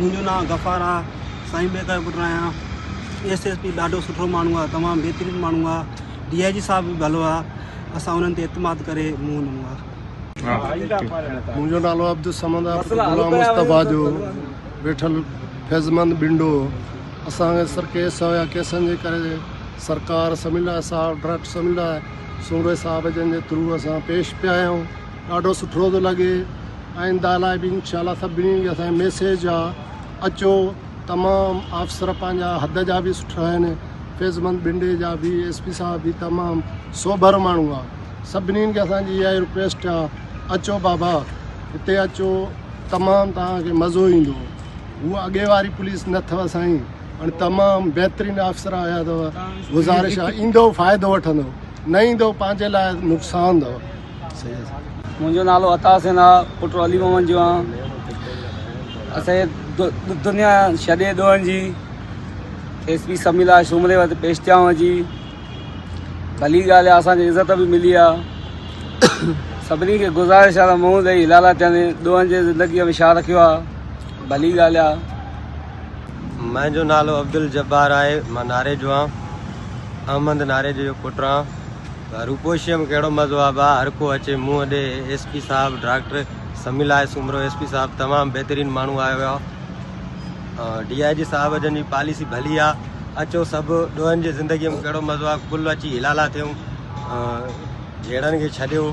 मुंहिंजो नाम गफ़ार आहे, साईं बेका जो पुटु आहियां। SSP ॾाढो सुठो माण्हू आहे, तमामु बहितरीनु माण्हू आहे। DIG साहब बि भलो आहे, असां उन्हनि ते इतमाद करे मुंहुं ॾिनो आहे। मुंहिंजो नालो अब्दुल समद आहे, गुलाम मुस्तफ़ा जो वेठल फैज़मंद बिंडो। असांखे सर केस हुया, केसनि जे करे सरकार समिला साहब डायरेक्ट समिला सूरे साहब जन जे थ्रू असां पेश पिया आहियूं। ॾाढो सुठो थो लॻे। आइंदा लाइ बि इंशाल्लाह सभिनी खे असांजो मैसेज आहे, अचो। तमामु अफ़सर पंहिंजा हद जा बि सुठा आहिनि, फैज़मंद बिंडे जा बि SP साहब बि तमामु सोभर माण्हू आहे। सभिनीनि खे असांजी इहा रिक्वेस्ट आहे, अचो बाबा हिते अचो, तमामु तव्हांखे मज़ो ईंदो। उहा अॻे वारी पुलिस न अथव साईं, हाणे तमामु बहितरीनु अफ़सर आया अथव। गुज़ारिश आहे, ईंदो फ़ाइदो वठंदो, न ईंदो पंहिंजे लाइ नुक़सानु अथव। सही आहे। मुंहिंजो नालो अता हुसैन आहे, पुटु अली मोहम्मद जो आहे। असांजे दुनिया छॾे ॾोहनि जी SP समिला शुमरे वटि पेश थिया जी भली ॻाल्हि आहे, असांखे इज़त बि मिली आहे। सभिनी खे गुज़ारिश आहे मुंहुं ॾेई लाला थियनि, ॾोहनि जे ज़िंदगीअ में छा रखियो आहे, भली ॻाल्हि आहे। मुंहिंजो नालो अब्दुल जब्बार आहे, मां नारे जो आहियां, अहमद नारे जो पुटु आहियां। रूपोशीअ में कहिड़ो मज़ो आहे भाउ, हर को अचे मुंहुं ॾे। SP साहब डॉक्टर समिला सूमरो SP साहब तमामु बहितरीनु माण्हू आयो आहे। DIG साहब जन जी पॉलिसी भली आहे, अचो सभु। ॾोहनि जी ज़िंदगीअ में कहिड़ो मज़ो आहे, कुल अची हिलाला थियूं, झेड़नि खे छॾियो।